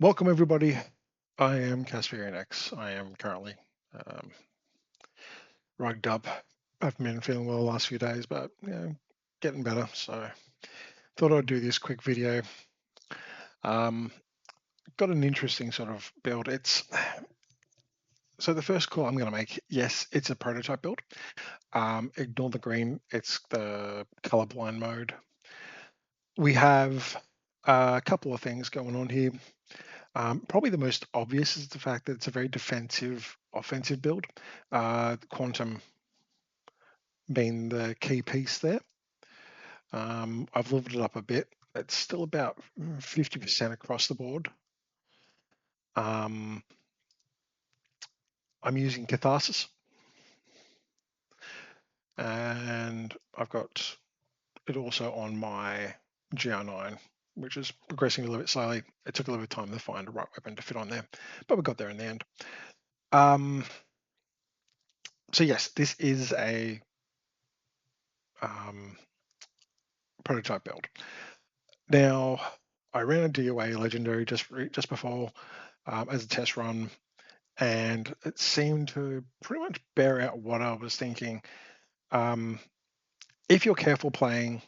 Welcome, everybody. I am Casparian X. I am currently um, rugged up. I've been feeling well the last few days, but getting better. So thought I'd do this quick video. Um, got an interesting sort of build. It's so the first call I'm going to make. Yes, it's a prototype build. Ignore the green. It's the colorblind mode. We have a couple of things going on here. Probably the most obvious is the fact that it's a very defensive, offensive build. Quantum being the key piece there. I've leveled it up a bit. It's still about 50% across the board. Um, I'm using Catharsis, and I've got it also on my GR9, which is progressing a little bit slowly. It took a little bit of time to find the right weapon to fit on there, but we got there in the end. So yes, this is a prototype build. Now, I ran a DOA legendary just before as a test run, and it seemed to pretty much bear out what I was thinking. Um, if you're careful playing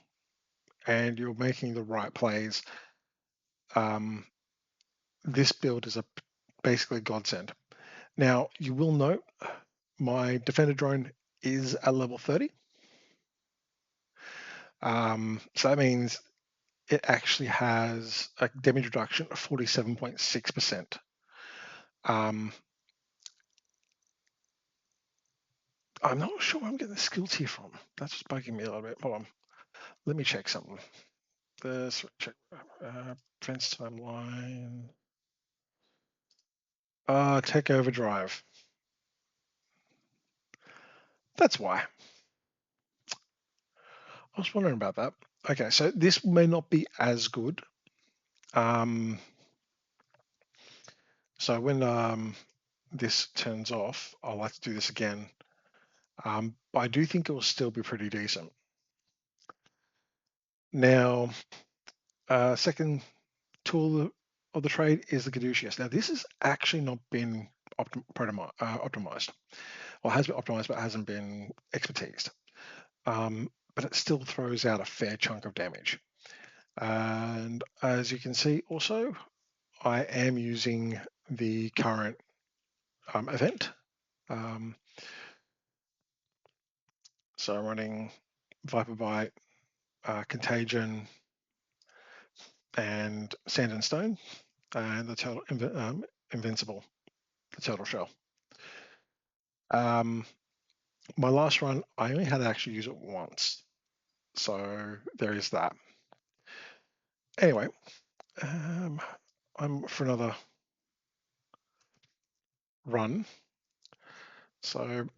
and you're making the right plays, um, this build is basically godsend. Now, you will note my defender drone is at level 30. So that means it actually has a damage reduction of 47.6%. I'm not sure where I'm getting the skill tier from. That's what's bugging me a little bit. Hold on. Let me check something. This check fence timeline. Tech overdrive. That's why. I was wondering about that. Okay, so this may not be as good. So when this turns off, I'll like to do this again. But I do think it will still be pretty decent. Now, second tool of the trade is the Caduceus. Now, this has actually not been optimized, or has been optimized, but hasn't been expertised. But it still throws out a fair chunk of damage. And as you can see, also, I am using the current event. So I'm running Viper Bite, Contagion, and Sand and Stone, and the turtle Invincible, the turtle shell. My last run, I only had to actually use it once, so there is that. Anyway, I'm for another run, so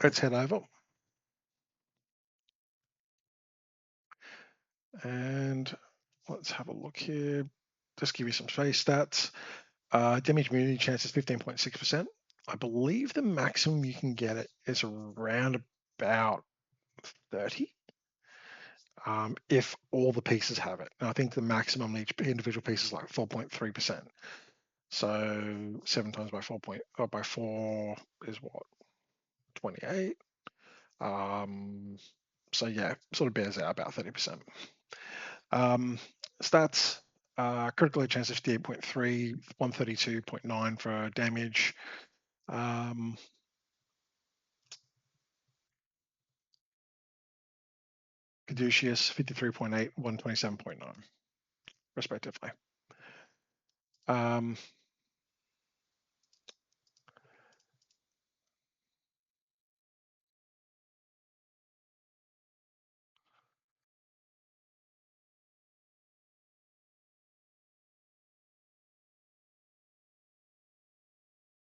let's head over and let's have a look here. Just give you some space stats. Damage immunity chance is 15.6%. I believe the maximum you can get it is around about 30. If all the pieces have it. And I think the maximum each individual piece is like 4.3%. So 7 times by 4 is what? 28. So yeah, sort of bears out about 30%. Stats, critical hit chance of 58.3, 132.9 for damage. Caduceus 53.8, 127.9, respectively.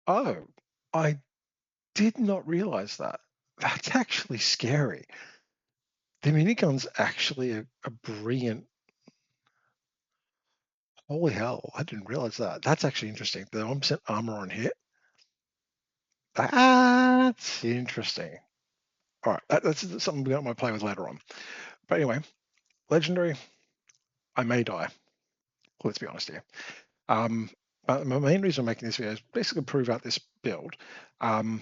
Oh, I did not realize that. That's actually scary. The minigun's actually a brilliant. Holy hell, I didn't realize that. That's actually interesting. The 1% armor on hit. That's interesting. All right, that's something we might play with later on. But anyway, legendary, I may die. Let's be honest here. But my main reason I'm making this video is basically prove out this build. When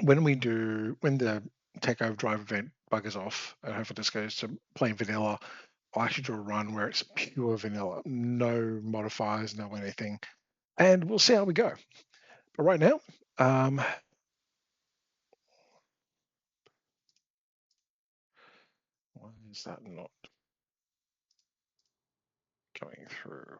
the take overdrive event buggers off, and hopefully this goes to plain vanilla, I'll actually do a run where it's pure vanilla, no modifiers, no anything, and we'll see how we go. But right now, why is that not going through?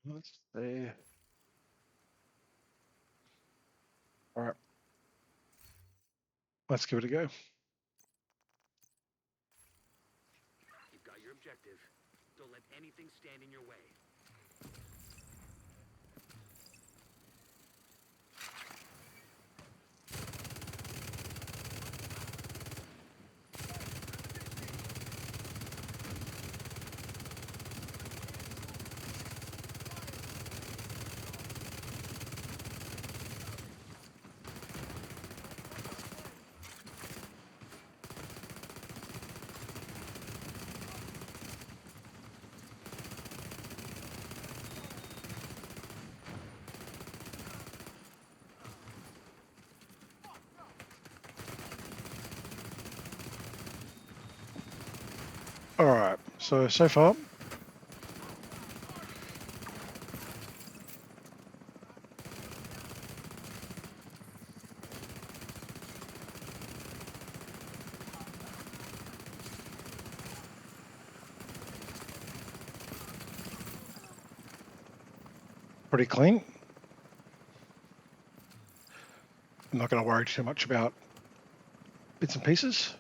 Let's see. All right, let's give it a go. You've got your objective. Don't let anything stand in your way. All right, so far, pretty clean. I'm not going to worry too much about bits and pieces.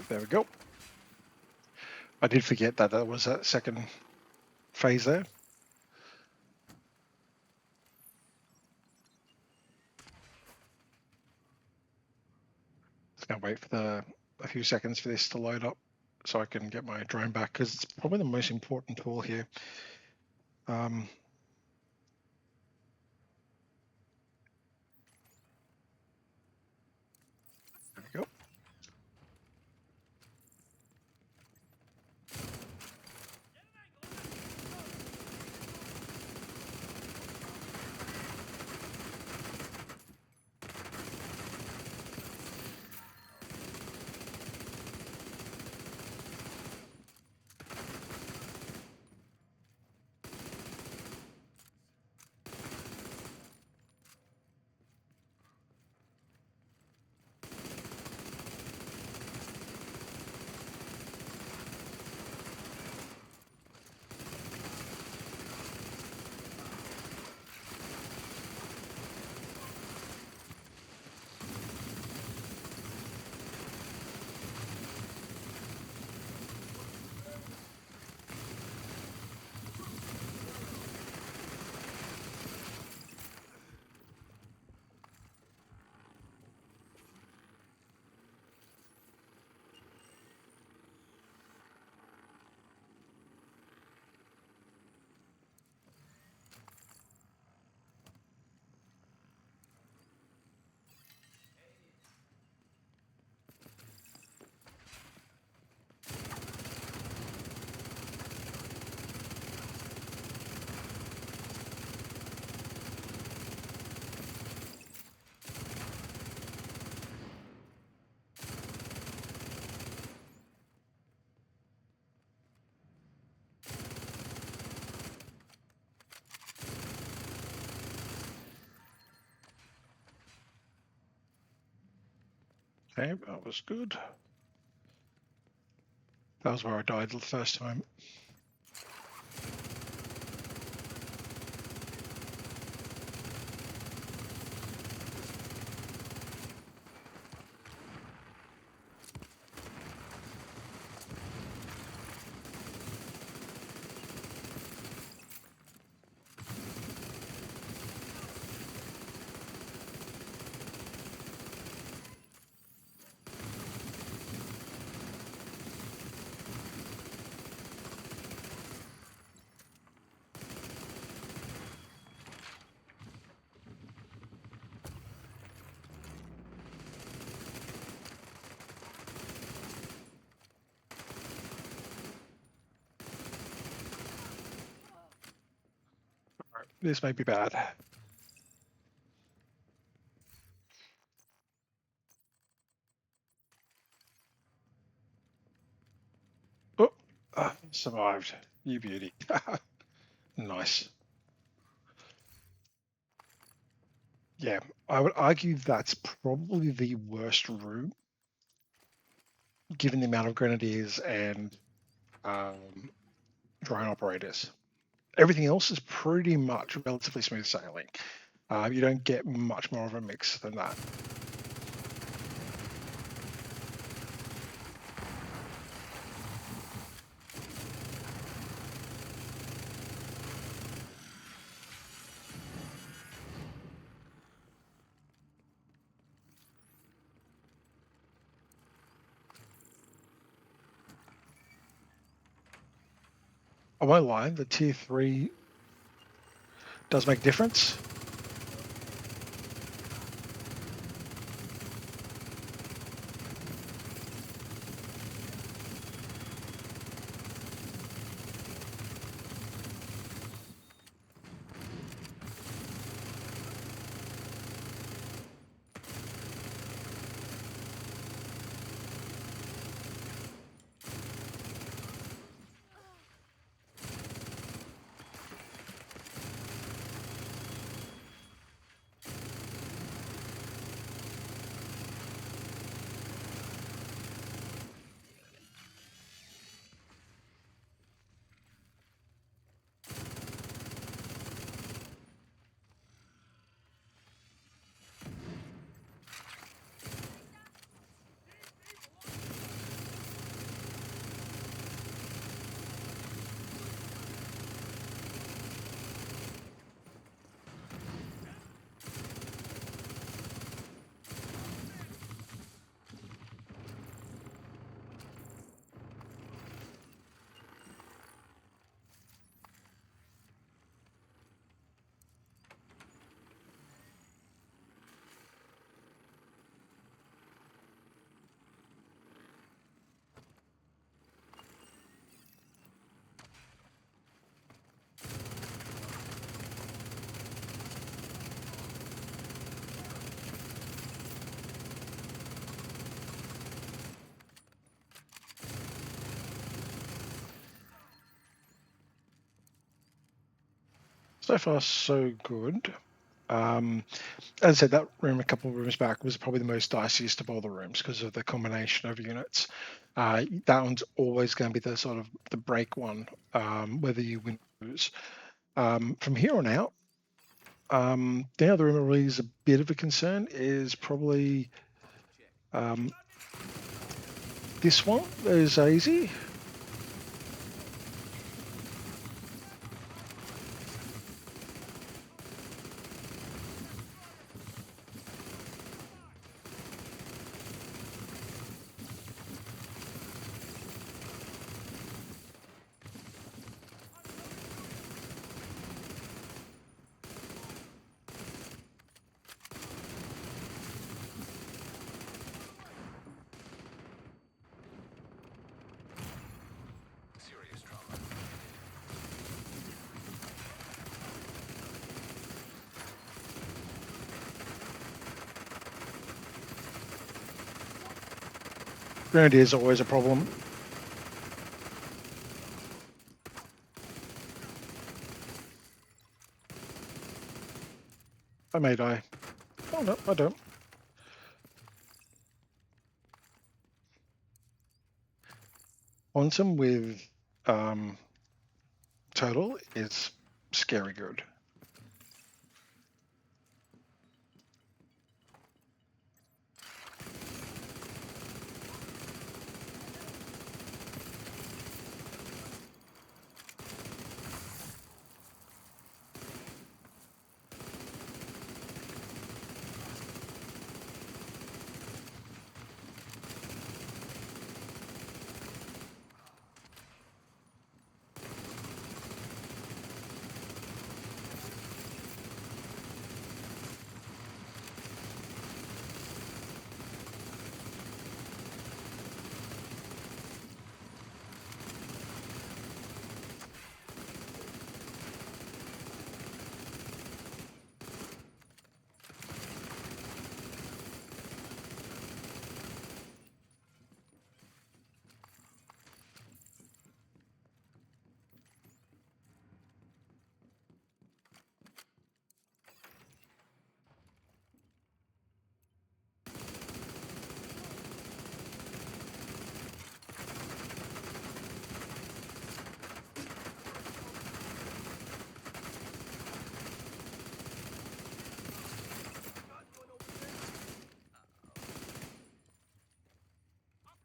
There we go. I did forget that was that second phase there. Just gonna wait for a few seconds for this to load up so I can get my drone back, because it's probably the most important tool here. There we go. Okay, that was good. That was where I died the first time. This may be bad. Oh, survived. You beauty. Nice. Yeah, I would argue that's probably the worst route, given the amount of grenadiers and drone operators. Everything else is pretty much relatively smooth sailing. You don't get much more of a mix than that. I won't lie, the tier 3 does make a difference. So far, so good. As I said, that room a couple of rooms back was probably the most diciest of all the rooms because of the combination of units. That one's always going to be the sort of the break one, whether you win or lose. From here on out, the other room that really is a bit of a concern is probably this one. Is easy. Grenadier is always a problem. I may die. Oh no, I don't. Quantum with total is scary good.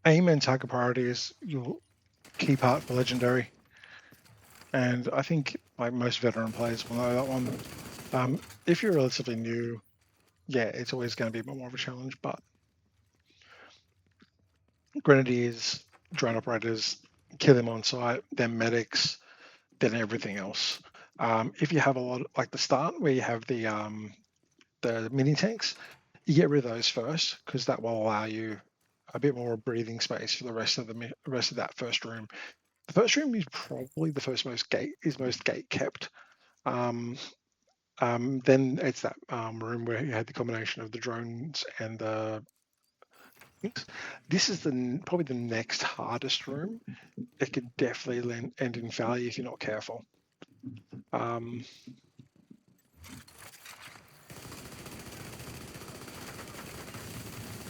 Aim and target priority is your key part for Legendary. And I think like most veteran players will know that one. If you're relatively new, yeah, it's always going to be a bit more of a challenge, but Grenadiers, drone operators, kill them on site, then medics, then everything else. If you have a lot like the start where you have the mini tanks, you get rid of those first because that will allow you a bit more breathing space for the rest of that first room. The first room is probably the most gate kept. Then it's that room where you had the combination of the drones and the. This is probably the next hardest room. It could definitely end in failure if you're not careful.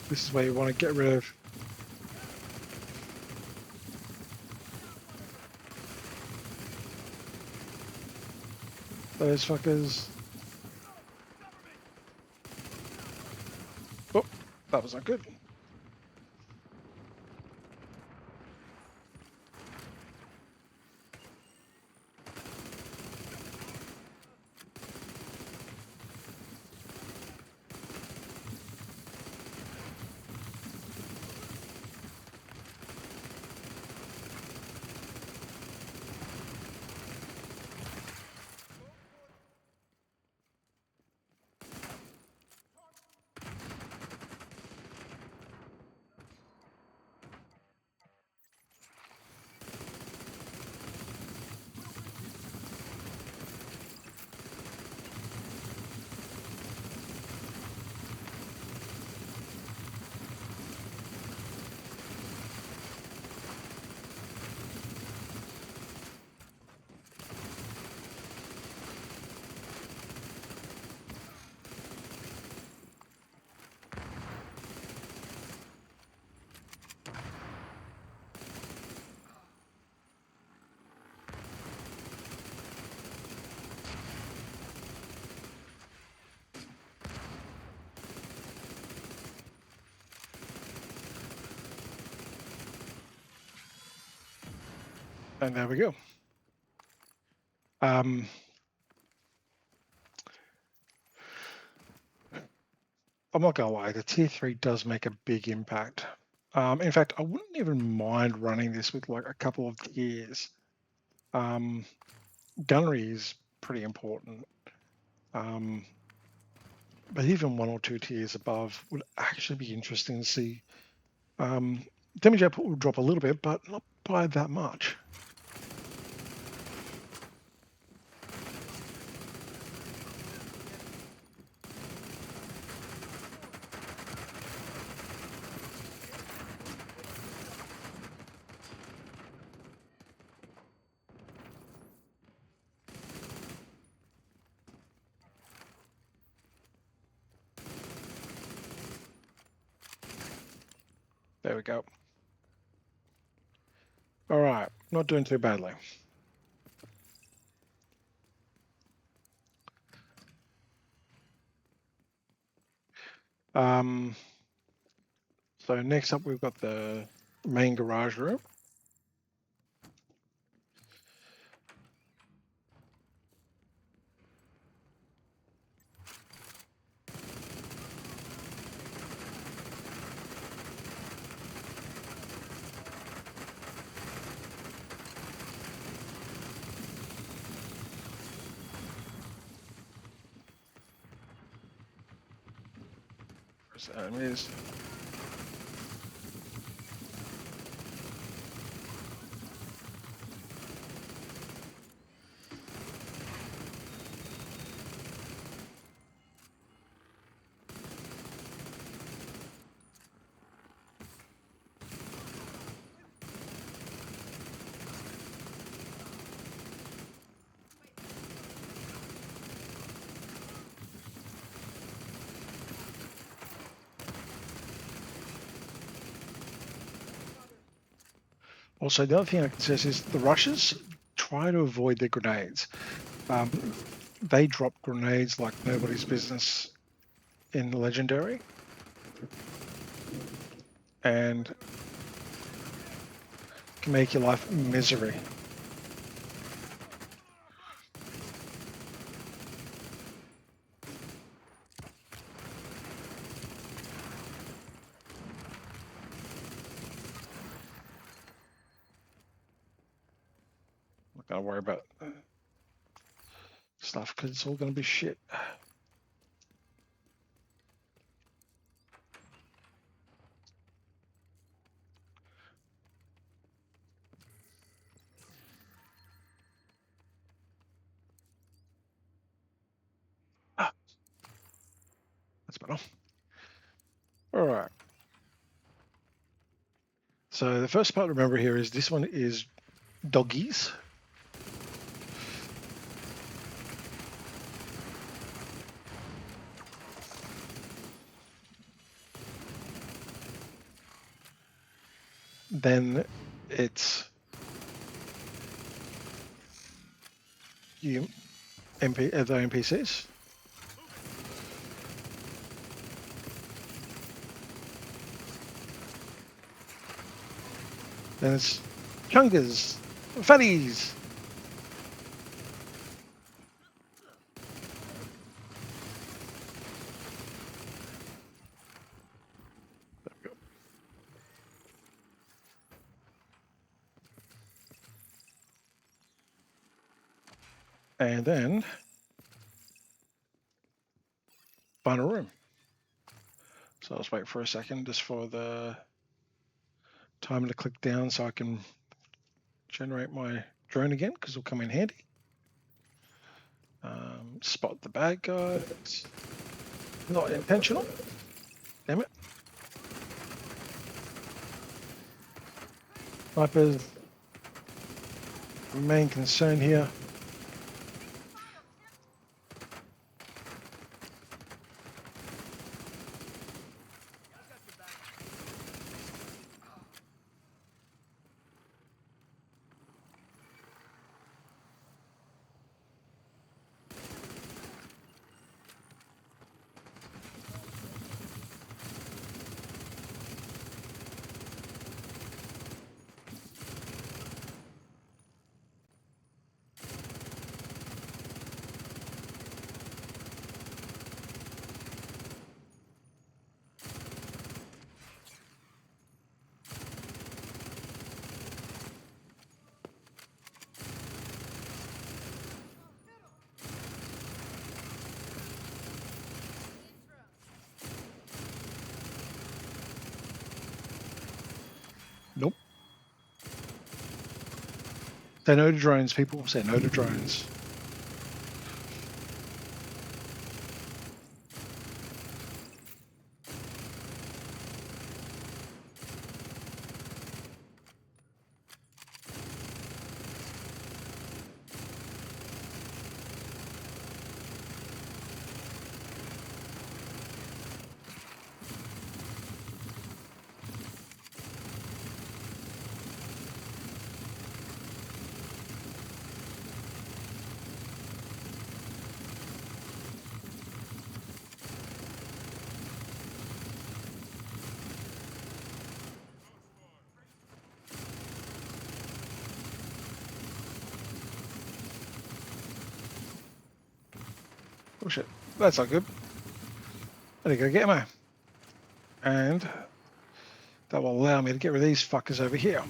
This is where you want to get rid of those fuckers. Oh, that was not good. And there we go. I'm not gonna lie, the tier 3 does make a big impact. In fact, I wouldn't even mind running this with like a couple of tiers. Gunnery is pretty important. But even 1 or 2 tiers above would actually be interesting to see. Damage output will drop a little bit, but not by that much. There we go. All Not doing too badly. So next up, we've got the main garage room. Where's the enemies? Also, the other thing I can say is the Russians try to avoid their grenades. They drop grenades like nobody's business in Legendary. And can make your life misery. Not gonna worry about stuff because it's all gonna be shit. That's better. All right. So the first part to remember here is this one is doggies. Then it's you the NPCs. Then it's chunkers, fatties. There we go. And then final room. So I'll just wait for a second just for the timer to click down so I can generate my drone again because it'll come in handy. Spot the bad guys. Not intentional. Damn it. Snipers. Main concern here. Nope. Say no to drones, people. Say no to drones. Oh shit, that's not good. I need to go get ammo. And that will allow me to get rid of these fuckers over here.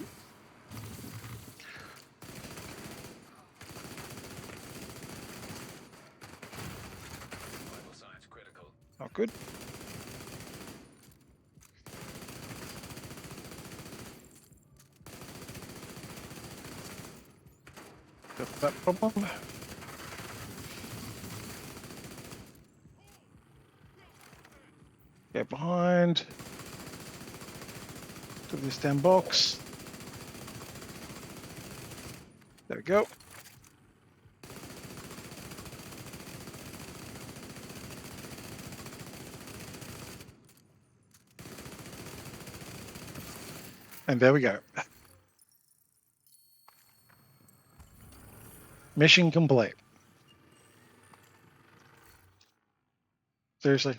Vital signs critical. Not good. Got that problem. Get behind. To this damn box. There we go. And there we go. Mission complete. Seriously.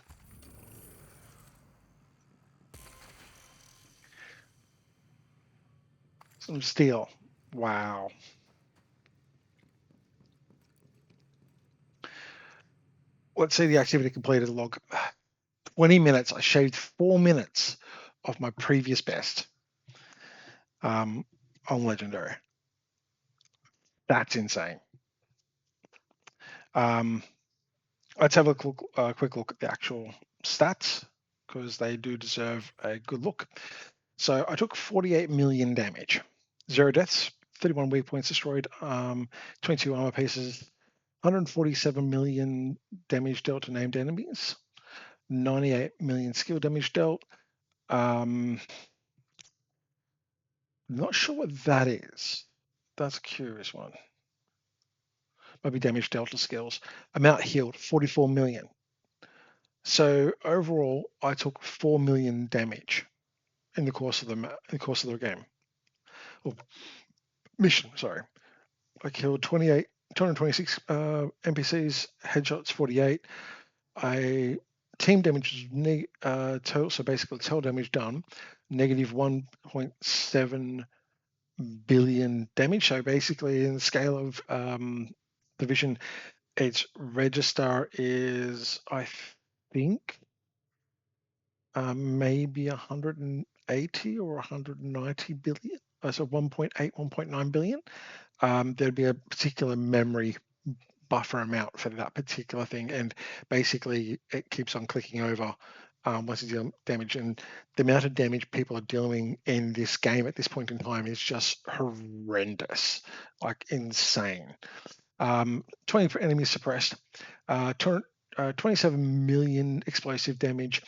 Some steel. Wow. Let's see the activity completed log. 20 minutes. I shaved 4 minutes of my previous best on Legendary. That's insane. Let's have a quick look at the actual stats because they do deserve a good look. So I took 48 million damage, 0 deaths, 31 weak points destroyed, 22 armor pieces, 147 million damage dealt to named enemies, 98 million skill damage dealt. Not sure what that is. That's a curious one. Maybe damage dealt to skills. Amount healed, 44 million. So overall, I took 4 million damage in the course of the game. Or mission, sorry. I killed 226 NPCs, headshots 48. Team damage was total, so basically total damage done, negative 1.7 billion damage. So basically, in the scale of division, its register is, I think, maybe 180 or 190 billion. So 1.8, 1.9 billion. There'd be a particular memory buffer amount for that particular thing, and basically it keeps on clicking over once you deal damage. And the amount of damage people are dealing in this game at this point in time is just horrendous, like insane. 20 enemies suppressed, 27 million explosive damage,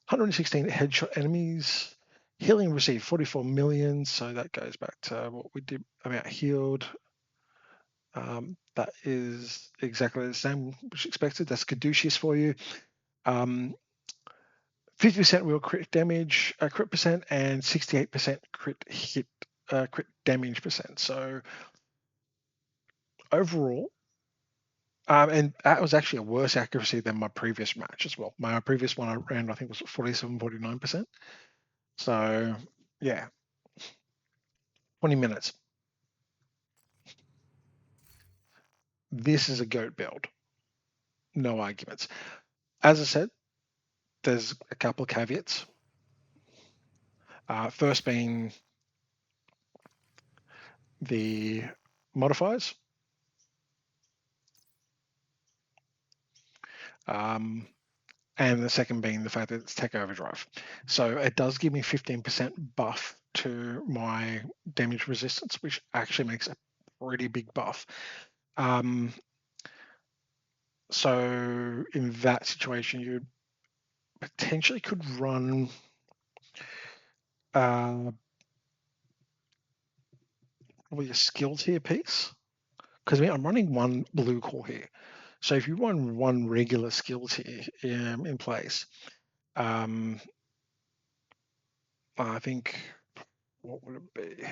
116 headshot enemies. Healing received 44 million, so that goes back to what we did about healed. That is exactly the same which expected. That's caduceus for you. 50% real crit damage, crit percent, and 68% crit damage percent. So overall, and that was actually a worse accuracy than my previous match as well. My previous one I ran, I think, was 47, 49%. So yeah, 20 minutes. This is a goat build. No arguments. As I said, there's a couple of caveats. First being the modifiers. And the second being the fact that it's tech overdrive. So it does give me 15% buff to my damage resistance, which actually makes a pretty big buff. So in that situation, you potentially could run probably a skill tier piece. Because I'm running one blue core here. So if you run one regular skill tier in place, I think, what would it be?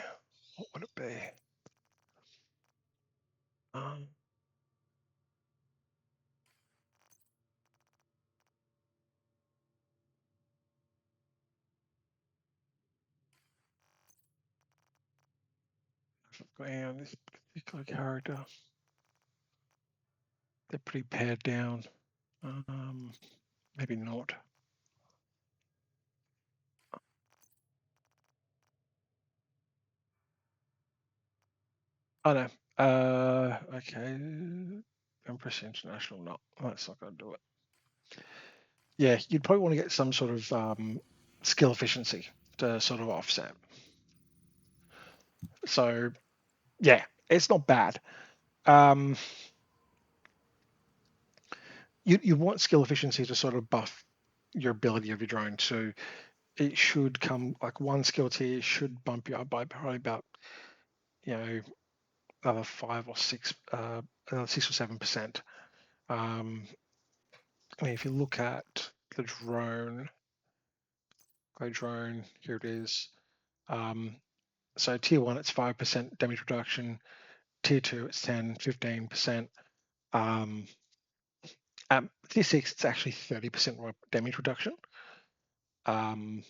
What would it be? And this particular character, they're pretty pared down. Maybe not. Oh no. Okay. Empress International. No, that's not going to do it. Yeah, you'd probably want to get some sort of skill efficiency to sort of offset. So yeah, it's not bad. Um, you want skill efficiency to sort of buff your ability of your drone. So it should come like one skill tier should bump you up by probably about you know another 5 or 6, another 6 or 7%. I mean, if you look at the drone, here it is. Um, so tier one, it's 5% damage reduction. Tier two, it's 10, 15%. Um, at tier six, it's actually 30% damage reduction. Um,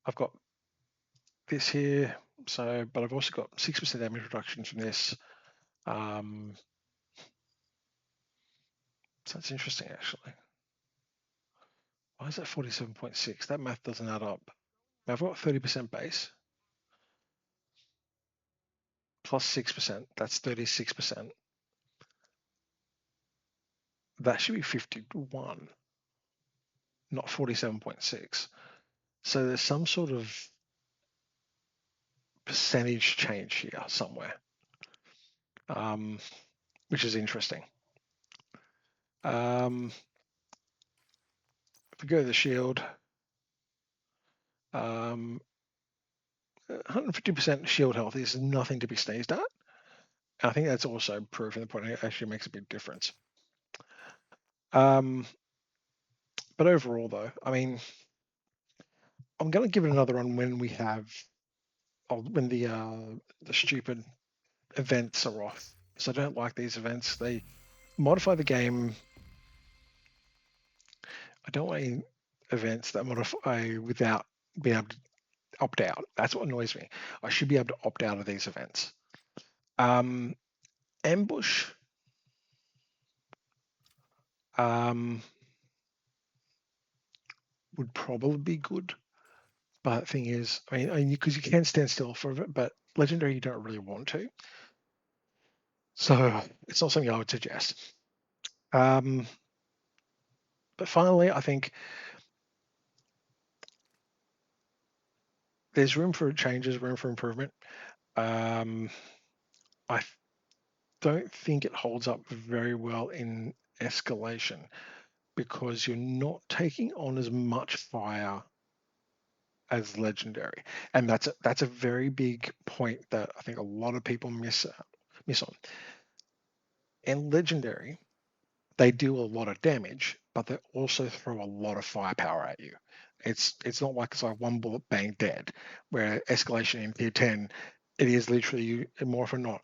I've got this here, so but I've also got 6% damage reduction from this. So that's interesting, actually. Why is that 47.6? That math doesn't add up. Now I've got 30% base plus 6%. That's 36%. That should be 51, not 47.6. So there's some sort of percentage change here somewhere, um, which is interesting. If we go to the shield, 150% shield health is nothing to be sneezed at. I think that's also proof in the point it actually makes a big difference. But overall, though, I mean, I'm going to give it another run when we have, when the stupid events are off. So I don't like these events. They modify the game. I don't want any events that modify without being able to opt out. That's what annoys me. I should be able to opt out of these events. Um, ambush. Um, would probably be good. But the thing is, I mean, because you can stand still for it, but legendary you don't really want to. So it's not something I would suggest. Um, but finally, I think there's room for changes, room for improvement. Um, I don't think it holds up very well in escalation because you're not taking on as much fire as legendary, and that's a very big point that I think a lot of people miss on. In legendary, they do a lot of damage, but they also throw a lot of firepower at you. It's not like it's like one bullet bang dead, where escalation in tier 10, it is literally more often not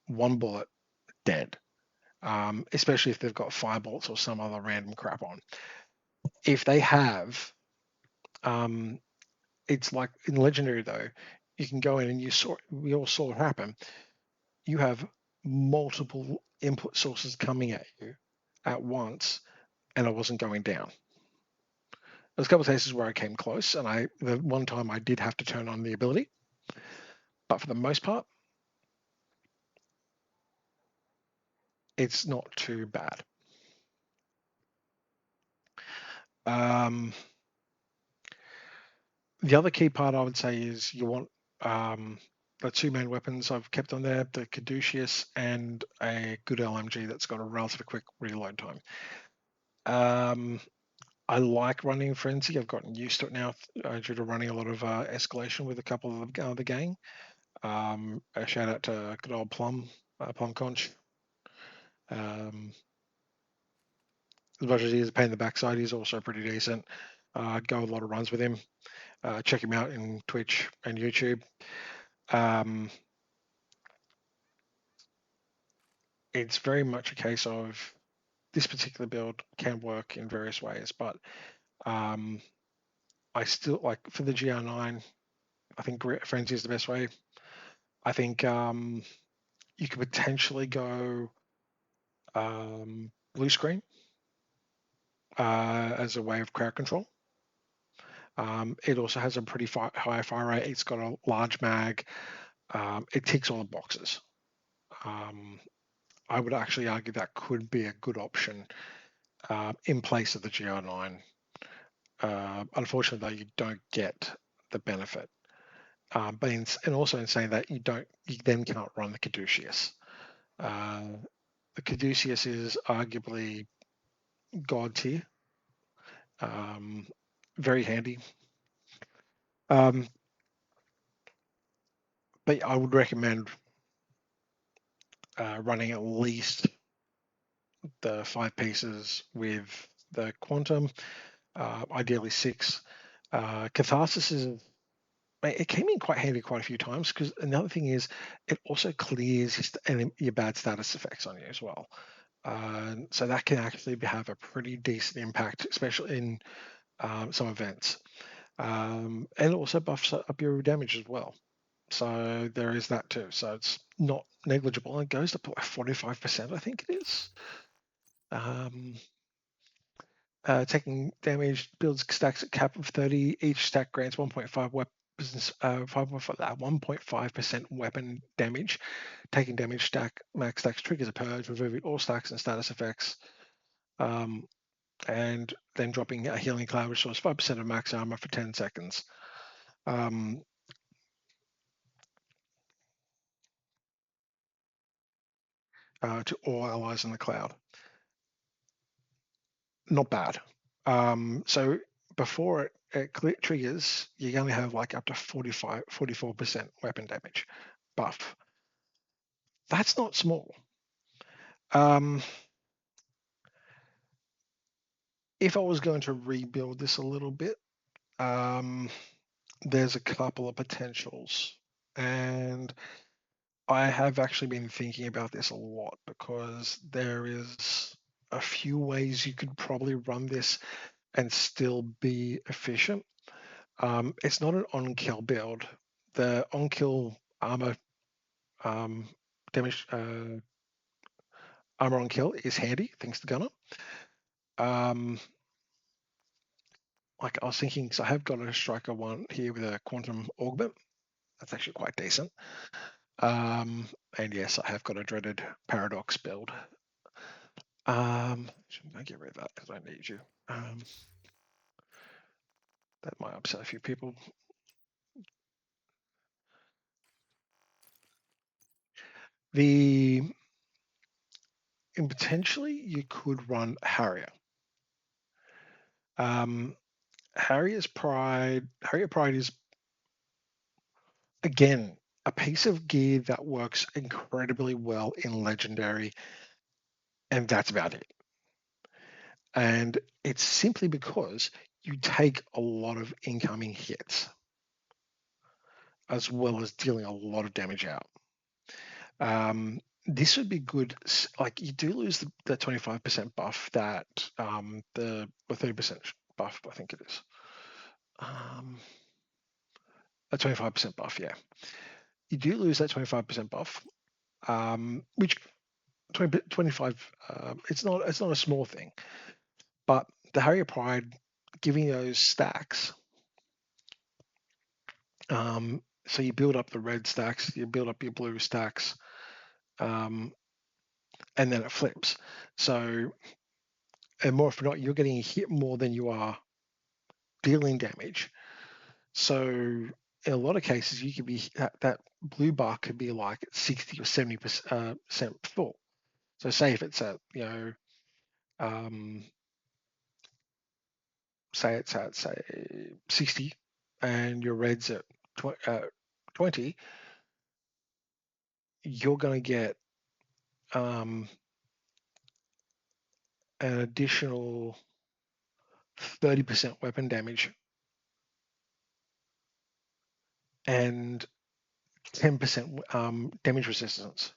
one bullet dead. Especially if they've got firebolts or some other random crap on. If they have, um, it's like in legendary though, you can go in and we all saw it happen. You have multiple input sources coming at you at once, and I wasn't going down. There's a couple of cases where I came close, and the one time I did have to turn on the ability, but for the most part, it's not too bad. Um, the other key part I would say is you want the two main weapons I've kept on there, the Caduceus and a good LMG that's got a relatively quick reload time. I like running Frenzy. I've gotten used to it now due to running a lot of escalation with a couple of the gang. A shout out to good old Plum Conch. As much as he is a pain in the backside, he's also pretty decent. Go a lot of runs with him. Check him out in Twitch and YouTube. Um, it's very much a case of this particular build can work in various ways, but um, I still like for the GR9. I think Frenzy is the best way. I think you could potentially go blue screen as a way of crowd control. It also has a pretty high fire rate. It's got a large mag. It ticks all the boxes. Um, I would actually argue that could be a good option in place of the GR9. Unfortunately, though, you don't get the benefit. But and also in saying that you then can't run the Caduceus. The Caduceus is arguably god tier, very handy. Um, but I would recommend running at least the 5 pieces with the quantum, ideally 6. Catharsis is it came in quite handy quite a few times because another thing is it also clears your bad status effects on you as well. So that can actually have a pretty decent impact, especially in some events. And also buffs up your damage as well. So there is that too. So it's not negligible. It goes up to like 45%, I think it is. Um, Taking damage builds stacks at cap of 30. Each stack grants 1.5 weapons, 1.5% weapon damage. Taking damage stack max stacks triggers a purge, removing all stacks and status effects. And then dropping a healing cloud, which restores 5% of max armor for 10 seconds. To all allies in the cloud. Not bad. So before it triggers, you only have like up to 44% weapon damage buff. That's not small. Um, if I was going to rebuild this a little bit, there's a couple of potentials. And I have actually been thinking about this a lot because there is a few ways you could probably run this and still be efficient. It's not an on-kill build. The on-kill armor damage armor on kill is handy thanks to Gunner. Like I was thinking, because I have got a striker one here with a quantum augment. That's actually quite decent. And yes, I have got a dreaded paradox build. I'm gonna get rid of that because I need you. That might upset a few people. And potentially you could run Harrier. Harrier Pride is again a piece of gear that works incredibly well in Legendary, and that's about it. And it's simply because you take a lot of incoming hits as well as dealing a lot of damage out. This would be good. Like you do lose the 25% buff that the 30% buff, I think it is. A 25% buff, yeah. You do lose that 25% buff, which 25. It's not a small thing, but the Harrier Pride giving those stacks. So you build up the red stacks, you build up your blue stacks, and then it flips. So, and more often not, you're getting hit more than you are dealing damage. So, in a lot of cases, you could be that blue bar could be like 60 or 70% full. So, say if it's at say it's at say 60, and your red's at 20, you're going to get an additional 30% weapon damage and 10% damage resistance.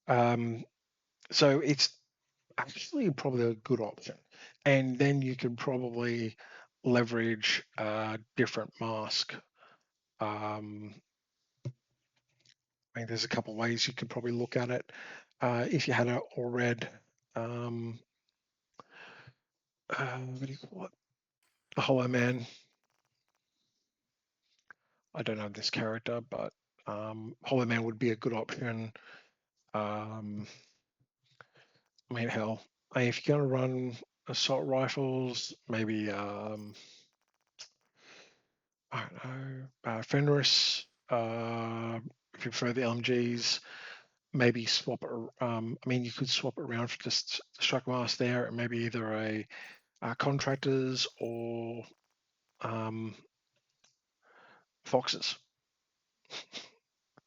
So it's actually probably a good option. And then you can probably leverage a different mask. I mean, there's a couple of ways you could probably look at it. If you had a all red, what do you call it? A Hollow Man. I don't know this character, but Hollow Man would be a good option. I mean, hell, if you're going to run assault rifles, maybe I don't know, Fenris. If you prefer the LMGs, maybe swap it. I mean, you could swap it around for just the strike mask there, and maybe either a contractors or foxes.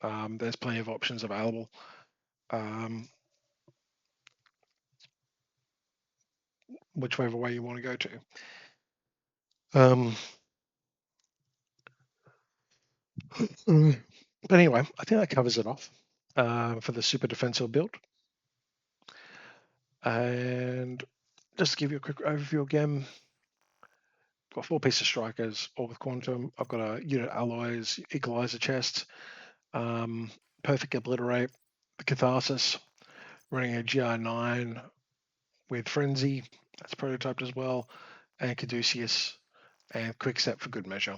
There's plenty of options available. Whichever way you want to go to. But anyway, I think that covers it off for the super defensive build. And just to give you a quick overview again, got 4 pieces of strikers, all with quantum. I've got a unit alloys, equalizer chest, perfect obliterate, the Catharsis, running a GR9 with frenzy, that's prototyped as well, and caduceus, and quick step for good measure.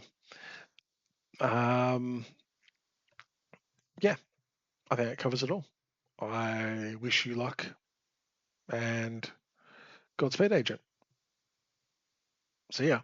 Yeah, I think that covers it all. I wish you luck and Godspeed, Agent. See ya.